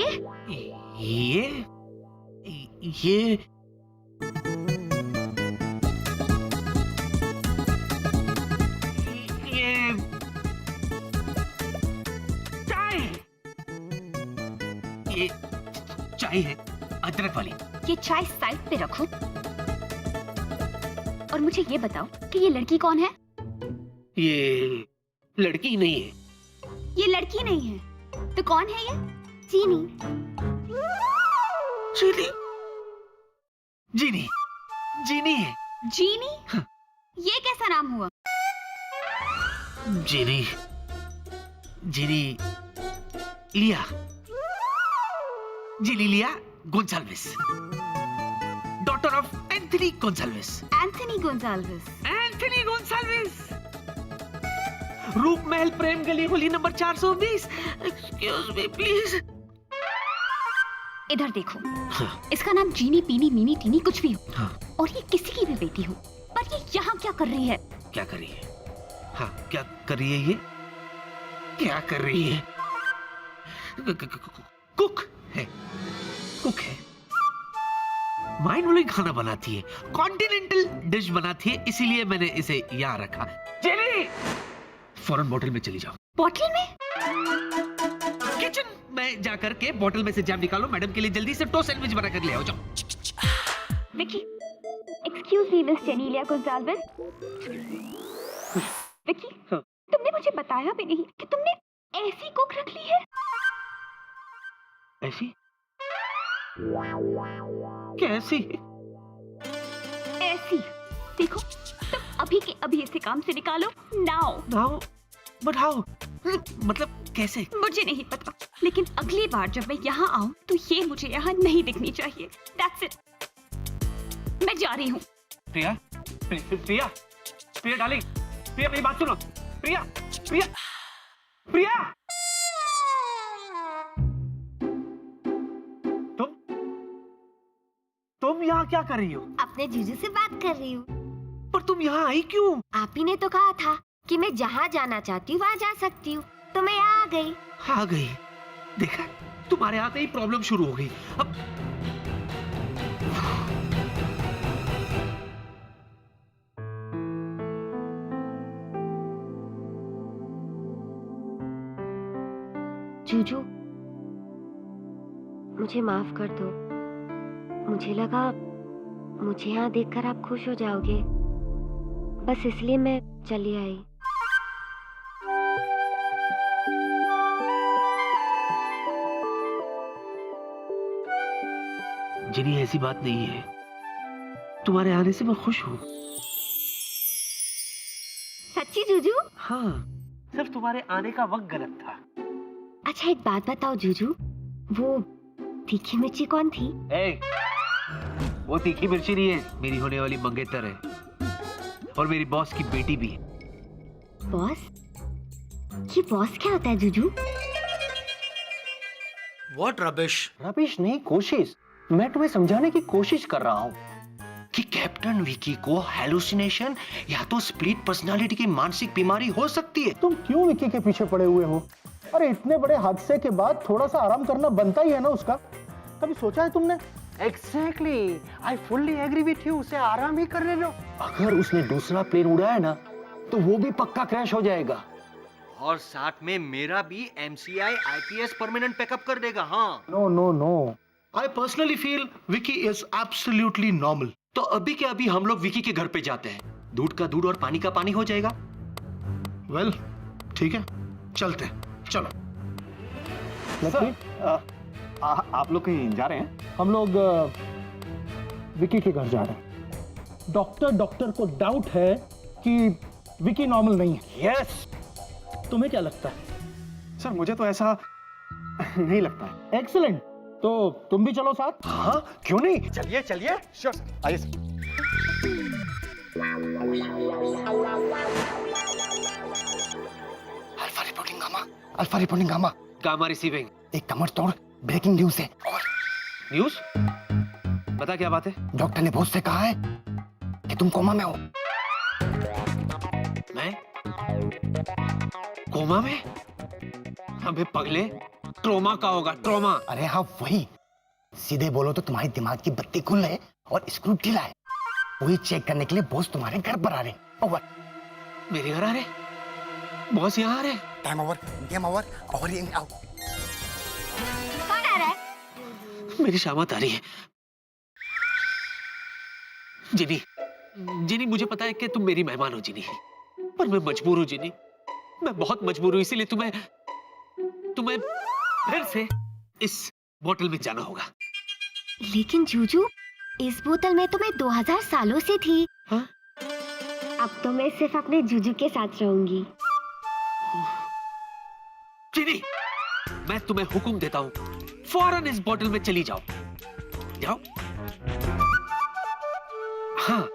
ये चाय, ये चाय है अदरक वाली। ये चाय साइड पे रखो और मुझे ये बताओ कि ये लड़की कौन है? ये लड़की नहीं है। ये लड़की नहीं है तो कौन है ये? चीनी। चीनी, जीनी, जीनी है। जीनी? हाँ। ये कैसा नाम हुआ? जीनी, जीनी लिया, जीनी लिया Gonsalves, daughter of Anthony Gonsalves. Anthony Gonsalves. Anthony Gonsalves, रूप महल प्रेम गली Holi number 420। Excuse me please. इधर देखो। हाँ। इसका नाम जीनी, पीनी, मीनी, टीनी कुछ भी हो, हाँ। और ये किसी की भी बेटी हो, पर ये यहाँ क्या कर रही है? क्या कर रही है? हाँ, क्या कर रही है ये? क्या कर रही है? कुक है, कुक है। माइंड ब्लोइंग खाना बनाती है, कॉन्टिनेंटल डिश बनाती है, इसीलिए मैंने इसे यहाँ रखा। जेली, फौरन बोतल में चली जाओ। बोतल में? किचन में जाकर के बोतल में से जैम निकालो, मैडम के लिए जल्दी से टोस्ट सैंडविच बना कर ले आओ, जाओ। Vicky, excuse me miss Genelia Gonsalves. Vicky, हाँ। तुमने मुझे बताया भी नहीं कि तुमने ऐसी कुक रख ली है। ऐसी? कैसी? ऐसी। देखो, तुम अभी के अभी इसे काम से निकालो, नाउ। नाउ? But how? मतलब कैसे? मुझे नहीं पता, लेकिन अगली बार जब मैं यहाँ आऊँ तो ये मुझे यहाँ नहीं दिखनी चाहिए। That's it. मैं जा रही हूँ। प्रिया, प्रिया, प्रिया डार्लिंग, प्रिया मेरी बात सुनो। प्रिया, प्रिया, प्रिया, तुम यहाँ क्या कर रही हो? अपने जीजू से बात कर रही हूँ। पर तुम यहाँ आई क्यों? आप ही ने तो कहा था कि मैं जहाँ जाना चाहती हूँ वहाँ जा सकती हूँ, तो मैं यहाँ आ गई। आ गई। देखा, तुम्हारे आते ही प्रॉब्लम शुरू हो गई। अब जीजू, मुझे माफ कर दो। मुझे लगा मुझे यहाँ देखकर आप खुश हो जाओगे, बस इसलिए मैं चली आई। जिनी, ऐसी बात नहीं है, तुम्हारे आने से मैं खुश हूँ। सच्ची जीजू? हाँ, सिर्फ तुम्हारे आने का वक्त गलत था। अच्छा एक बात बताओ जीजू, वो तीखी मिर्ची कौन थी? वो तीखी मिर्ची नहीं है, मेरी होने वाली मंगेतर है और मेरी बॉस की बेटी भी है। बॉस? ये बॉस क्या होता है जीजू? What rubbish? रबिश नहीं, कोशिश। मैं तुम्हें समझाने की कोशिश कर रहा हूँ कि कैप्टन विकी को हेलुसिनेशन या तो स्प्लिट पर्सनालिटी की मानसिक बीमारी हो सकती है। तुम क्यों विकी के पीछे पड़े हुए हो? अरे इतने बड़े हादसे के बाद थोड़ा सा आराम करना बनता ही है ना उसका। कभी सोचा है तुमने? Exactly. I fully agree with you. उसे आराम ही करने दो। अगर उसने दूसरा प्लेन उड़ाया ना तो वो भी पक्का क्रैश हो जाएगा। और साथ में मेरा भी MCI IPS परमानेंट पैकअप कर देगा। हाँ। No no no. I personally feel Vicky is absolutely normal. तो अभी के अभी हम लोग विकी के घर पे जाते हैं। दूध का दूध और पानी का पानी हो जाएगा। Well, ठीक है, चलते हैं, चलो। आप लोग कहीं जा रहे हैं? हम लोग विकी के घर जा रहे हैं। डॉक्टर को डाउट है कि विकी नॉर्मल नहीं है। यस। तुम्हें क्या लगता है? सर मुझे तो ऐसा नहीं लगता है। एक्सीलेंट, तो तुम भी चलो साथ। हाँ, क्यों नहीं? चलिए चलिए। श्योर सर, आइए sir. Alpha reporting gamma. Gamma receiving. एक कमर तोड़ ब्रेकिंग न्यूज है। और न्यूज? बता क्या बात है? डॉक्टर ने बहुत से कहा है कि तुम कोमा में हो। मैं कोमा में? अबे पगले, ट्रोमा का होगा, ट्रोमा। अरे हाँ वही, सीधे बोलो तो तुम्हारी दिमाग की बत्ती खुल है और स्क्रू ढीला है। वही चेक करने के लिए बॉस तुम्हारे घर पर आ रहे। ओवर। मेरे घर आ रहे? बॉस यहाँ आ रहे? टाइम ओवर, गेम ओवर, और ये आओ। कौन आ रहा है? मेरी शामत आ रही है। जिनी, जिनी मुझे पता है कि तुम मेरी मेहमान हो जिनी, पर मैं मजबूर हूँ जिनी, मैं बहुत मजबूर हूँ, इसीलिए तुम्हें फिर से इस बोतल में जाना होगा। लेकिन जूजू, इस बोतल में तो मैं 2000 सालों से थी। हाँ? अब तो मैं सिर्फ अपने जूजू के साथ रहूंगी। जिनी, मैं तुम्हें हुक्म देता हूँ, फौरन इस बोतल में चली जाओ। जाओ। हाँ।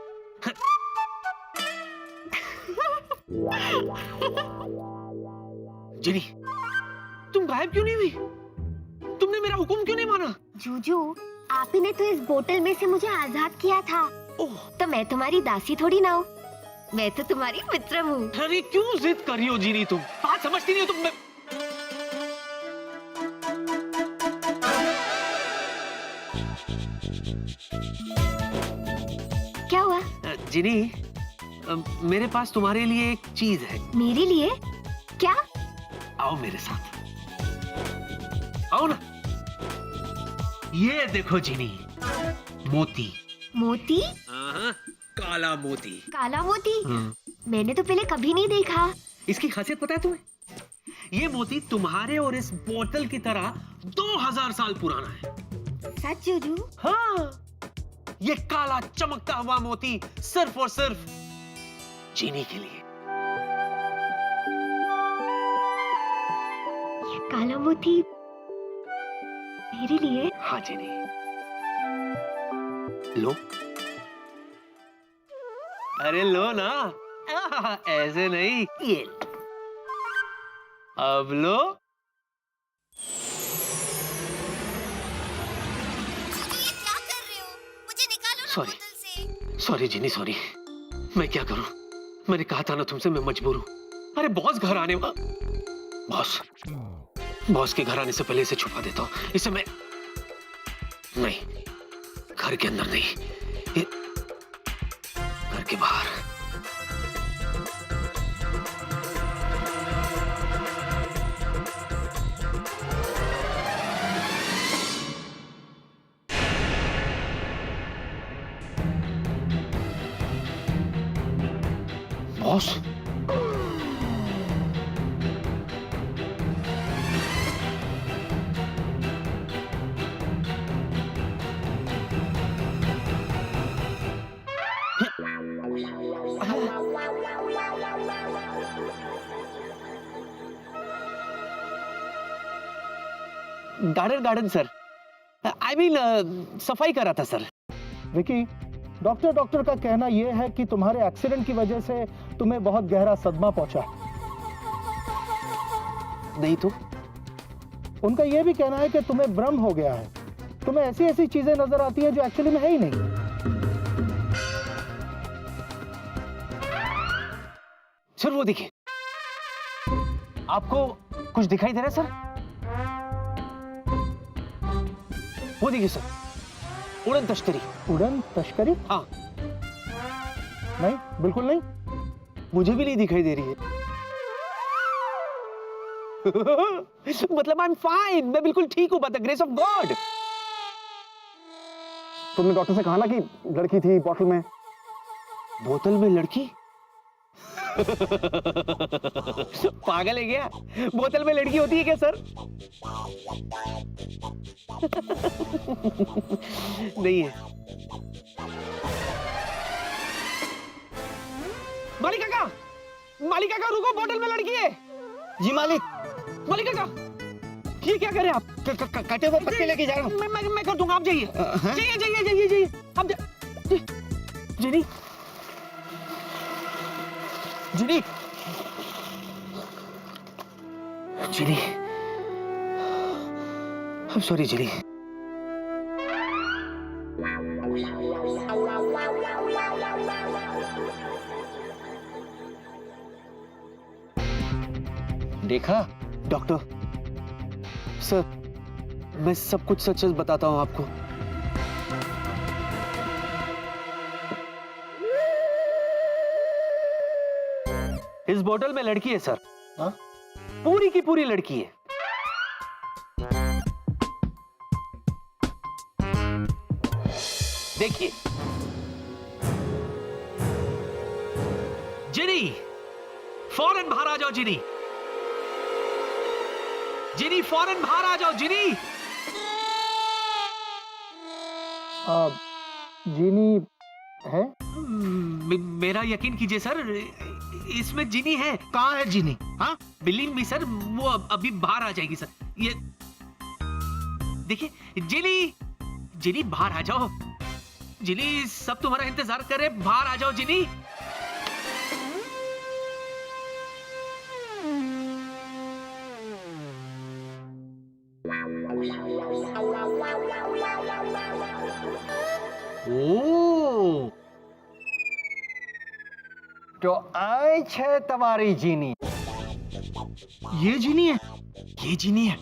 जिनी, तुम गायब क्यों नहीं हुई? तुमने मेरा हुक्म क्यों नहीं माना? जूजू, आप ही ने तो इस बोतल में से मुझे आजाद किया था। ओह, तो मैं तुम्हारी दासी थोड़ी ना हूँ, मैं तो तुम्हारी मित्र हूँ। अरे क्यों जिद कर रही हो जिनी तुम? बात समझती नहीं हो तुम। क्या हुआ? जिनी, मेरे पास तुम्हारे लिए एक चीज है। मेरे लिए? क्या? आओ मेरे साथ, आओ ना। ये देखो जिनी, मोती। मोती? काला मोती। काला मोती? मैंने तो पहले कभी नहीं देखा। इसकी खासियत पता है तुम्हें? ये मोती तुम्हारे और इस बोतल की तरह 2000 साल पुराना है। सच जूजू? हाँ, ये काला चमकता हुआ मोती सिर्फ और सिर्फ जीनी के लिए। ये काला मोती मेरे लिए? हाँ जीनी, लो। अरे लो ना, ऐसे नहीं, ये लो। अब लो। क्या कर रहे हो? मुझे निकालो ना सॉरी, बोतल से। सॉरी जिनी, सॉरी। मैं क्या करूं? मैंने कहा था ना तुमसे, मैं मजबूर हूं। अरे बॉस घर आने बॉस के घर आने से पहले इसे छुपा देता हूं। इसे मैं नहीं, घर के अंदर नहीं, घर के बाहर। Boss, garden sir, I mean सफाई कर रहा था सर। विकी, डॉक्टर का कहना यह है कि तुम्हारे एक्सीडेंट की वजह से तुम्हें बहुत गहरा सदमा पहुंचा। नहीं तो? उनका यह भी कहना है कि तुम्हें भ्रम हो गया है। तुम्हें ऐसी ऐसी चीजें नजर आती हैं जो एक्चुअली में है ही नहीं। सर वो देखिए, आपको कुछ दिखाई दे रहा है सर? वो देखिए सर, उड़न तश्तरी। उड़न तश्करी? हाँ। नहीं, बिल्कुल नहीं। मुझे भी नहीं दिखाई दे रही है। मतलब आई एम फाइन, मैं बिल्कुल ठीक हूं, by the grace of God. तुमने डॉक्टर से कहा ना कि लड़की थी बोतल में। बोतल में लड़की? पागल है क्या? बोतल में लड़की होती है क्या सर? नहीं है। मालिक काका रुको, बोतल में लड़की है। जी मालिक। मालिक काका, ये क्या करे आप? कटे हुए पत्ते लेके जा रहा हूँ। मैं कर दूंगा, आप जाइए। जाइए आप जिनी, I'm sorry जिनी। देखा डॉक्टर, सर, मैं सब कुछ सच सच बताता हूँ आपको। इस बोतल में लड़की है सर। हाँ? पूरी की पूरी लड़की है। देखिए। जिनी, फौरन बाहर आ जाओ जिनी। जिनी फौरन बाहर आ जाओ जिनी। जीनी है? मेरा यकीन कीजिए सर, इसमें जिनी है। कहाँ है जीनी? हाँ, बिलीव मी सर, वो अभी बाहर आ जाएगी सर। ये देखिए, जिनी, जिनी बाहर आ जाओ। जिनी, सब तुम्हारा इंतजार कर रहे, बाहर आ जाओ जिनी। ओ, तो आई है तुम्हारी जीनी। ये जीनी है। ये जिनी है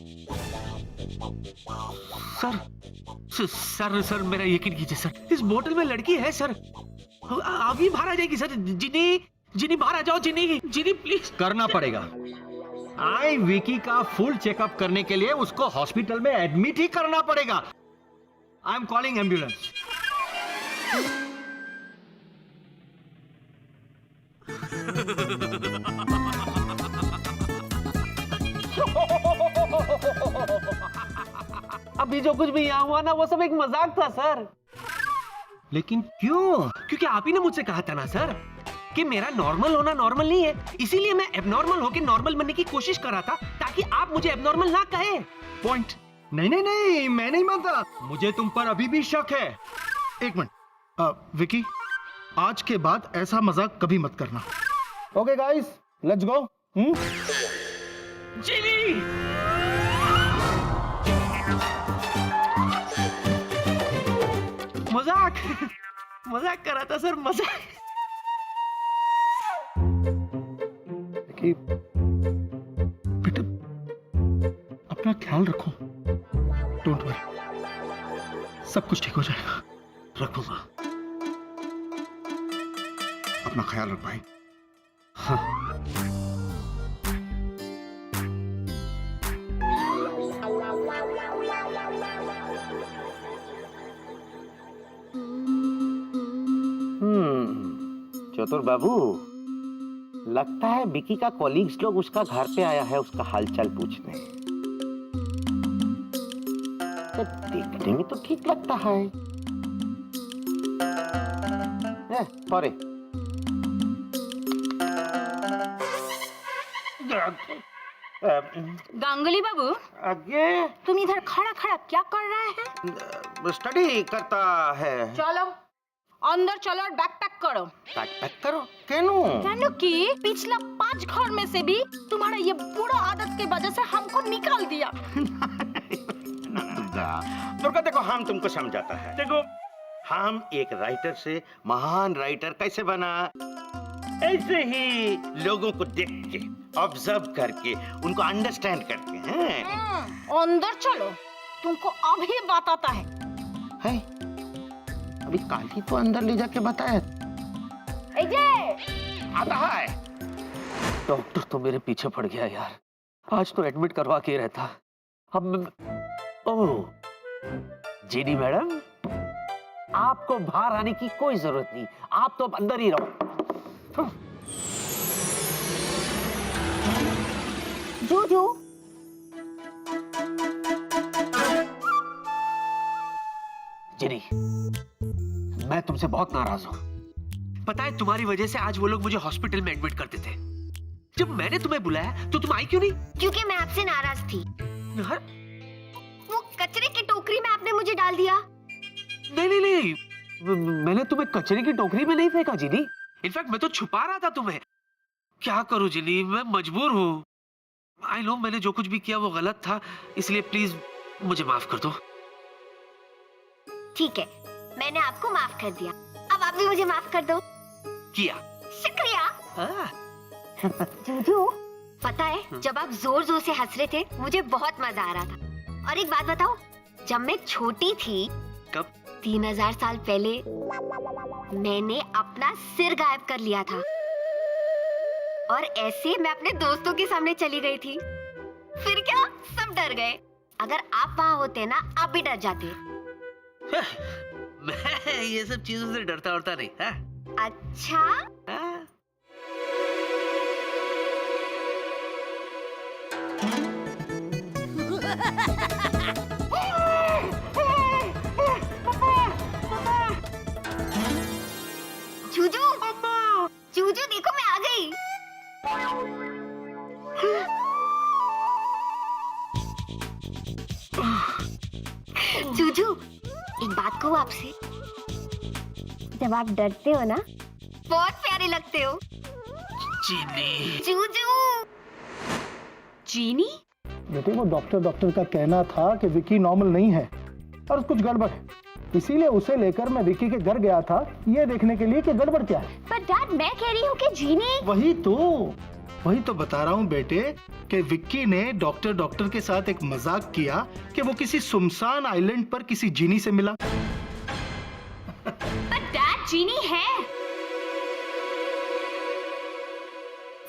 सर। सर सर मेरा यकीन कीजिए सर, इस बोतल में लड़की है सर। अभी बाहर आ जाएगी सर। जिनी, जिनी बाहर आ जाओ जिनी। जिनी प्लीज। करना पड़ेगा। आई विकी का फुल चेकअप करने के लिए उसको हॉस्पिटल में एडमिट ही करना पड़ेगा। I am calling ambulance. अभी जो कुछ भी यहाँ हुआ ना, वो सब एक मजाक था सर। लेकिन क्यों? क्योंकि आप ही ने मुझसे कहा था ना सर कि मेरा नॉर्मल होना नॉर्मल नहीं है, इसीलिए मैं एबनॉर्मल होकर नॉर्मल बनने की कोशिश कर रहा था, ताकि आप मुझे एबनॉर्मल ना कहे। पॉइंट। नहीं नहीं नहीं, मैं नहीं मानता। मुझे तुम पर अभी भी शक है। एक मिनट, विकी, आज के बाद ऐसा मजाक कभी मत करना। Okay guys, let's go. जिनी, मजाक मजाक कर रहा था सर, मजाक। कि बेटा, अपना ख्याल रखो। डोंट वरी, सब कुछ ठीक हो जाएगा। रखूंगा। अपना ख्याल रख भाई। चतुर बाबू, लगता है विकी का कॉलीग्स लोग उसका घर पे आया है उसका हालचाल पूछने। तो देखने में तो ठीक लगता है। परे गांगुली बाबू, आगे तुम इधर खड़ा खड़ा क्या कर रहे हैं? स्टडी करता है। चलो अंदर चलो और बैग पैक करो। पैक करो। क्यों? जानो कि पिछला 5 घर में से भी तुम्हारा ये बुरा आदत की वजह से हमको निकाल दिया। दुर्गा देखो, हम तुमको समझाता है। देखो, हम एक राइटर से महान राइटर कैसे बना, ऐसे ही लोगों को देख के, ऑब्जर्व करके, उनको अंडरस्टैंड करके हैं। अंदर चलो, तुमको अभी बताता है। है? अभी काल ही तो अंदर ले जाके बताया। आता है। डॉक्टर तो मेरे पीछे पड़ गया यार, आज तो एडमिट करवा के रहता। अब ओह, जीनी मैडम, आपको बाहर आने की कोई जरूरत नहीं, आप तो अब अंदर ही रहो। जूजू, जिनी, मैं तुमसे बहुत नाराज हूं। पता है, तुम्हारी वजह से आज वो लोग मुझे हॉस्पिटल में एडमिट करते थे। जब मैंने तुम्हें बुलाया तो तुम आई क्यों नहीं? क्योंकि मैं आपसे नाराज थी। हर... वो कचरे की टोकरी में आपने मुझे डाल दिया। नहीं नहीं नहीं, मैंने तुम्हें कचरे की टोकरी में नहीं फेंका जिनी। इनफैक्ट मैं तो छुपा रहा था तुम्हें। क्या करूं जिनी, मैं मजबूर हूँ। आई नो मैंने जो कुछ भी किया वो गलत था, इसलिए प्लीज मुझे माफ कर दो। ठीक है, मैंने आपको माफ कर दिया, अब आप भी मुझे माफ कर दो। किया। शुक्रिया। जूजू, पता है जब आप जोर जोर से हंस रहे थे मुझे बहुत मजा आ रहा था। और एक बात बताओ, जब मैं छोटी थी, कब? 3000 साल पहले मैंने अपना सिर गायब कर लिया था और ऐसे मैं अपने दोस्तों के सामने चली गई थी। फिर क्या, सब डर गए। अगर आप वहाँ होते ना, आप भी डर जाते। मैं ये सब चीजों से डरता उड़ता नहीं है। अच्छा, हाँ? जूजू, जूजू देखो मैं आ गई। जूजू, एक बात कहूँ आपसे, जब आप डरते हो ना, बहुत प्यारे लगते हो। चीनी। जूजू। जीनी? बेटे वो डॉक्टर का कहना था कि विकी नॉर्मल नहीं है और कुछ गड़बड़ है, इसीलिए उसे लेकर मैं विकी के घर गया था ये देखने के लिए कि गड़बड़ क्या है। पर डैड मैं कह रही हूँ कि जीनी। वही तो बता रहा हूँ बेटे कि विक्की ने डॉक्टर के साथ एक मजाक किया कि वो किसी सुनसान आइलैंड पर किसी जीनी से मिला। पर डैड जीनी है।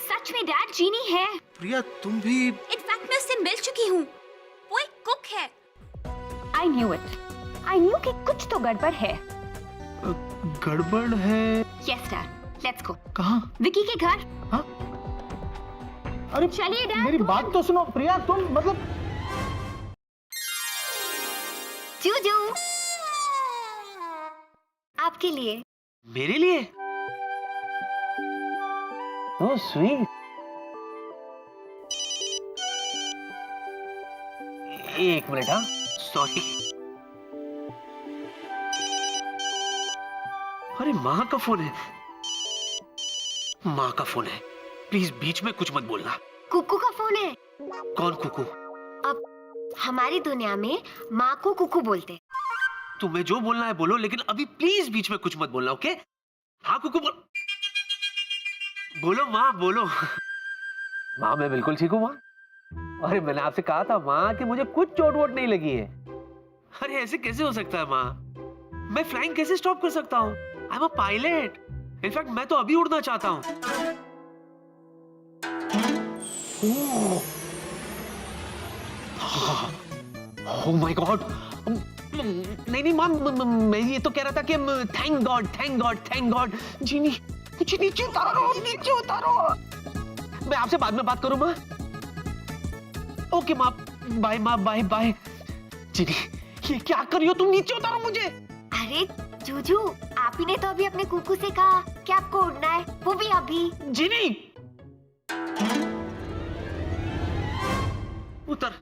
सच में डैड जीनी है। प्रिया तुम भी। इनफैक्ट मैं उससे मिल चुकी हूँ। वो एक कुक है। I knew it. I knew कि कुछ तो गड़बड़ है। गड़बड़ है? Yes, Dad. Let's go. कहाँ? विकी के घर। हाँ? अरे चलिए डैड। मेरी बात तो सुनो प्रिया, तुम मतलब। जूजू, आपके लिए। मेरे लिए? Oh sweet. एक मिनट, हाँ सॉरी। अरे माँ का फोन है। माँ का फोन है। प्लीज बीच में कुछ मत बोलना। कुकू का फोन है। कौन कुकू? अब हमारी दुनिया में माँ को कुकू बोलते। तुम्हें जो बोलना है बोलो, लेकिन अभी प्लीज बीच में कुछ मत बोलना, ओके? हाँ कुकू बोलो माँ, बोलो। माँ मैं बिल्कुल ठीक हूँ माँ। अरे मैंने आपसे कहा था माँ कि मुझे कुछ चोट वोट नहीं लगी है। अरे ऐसे कैसे हो सकता है माँ? मैं फ्लाइंग कैसे स्टॉप कर सकता हूँ? I am a pilot. In fact मैं तो अभी उड़ना चाहता हूँ। Oh my God. नहीं माँ, मैं ये तो कह रहा था कि थैंक गॉड। जीनी मुझे नीचे उतारो। मैं आपसे बाद में बात करूँ माँ। ओके माँ, बाय। जीनी ये क्या कर रही हो तुम? नीचे उतारो मुझे। अरे जूजू, आप ही ने तो अभी अपने कुकू से कहा कि आपको उड़ना है, वो भी अभी। जीनी उतर।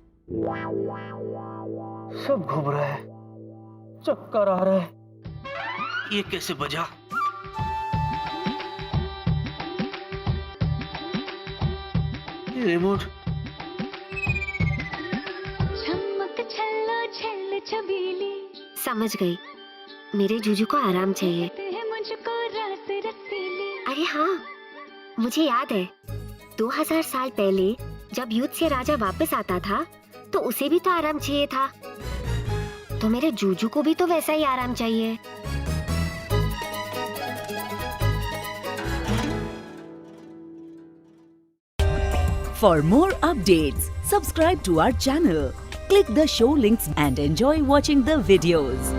सब घूम रहा है, चक्कर आ रहा है। ये कैसे बजा? ये रिमोट। समझ गई, मेरे जूजू को आराम चाहिए। अरे हाँ, मुझे याद है 2000 साल पहले जब युद्ध से राजा वापस आता था तो उसे भी तो आराम चाहिए था, तो मेरे जूजू को भी तो वैसा ही आराम चाहिए। For more updates, subscribe to our channel, click the show links and enjoy watching the videos.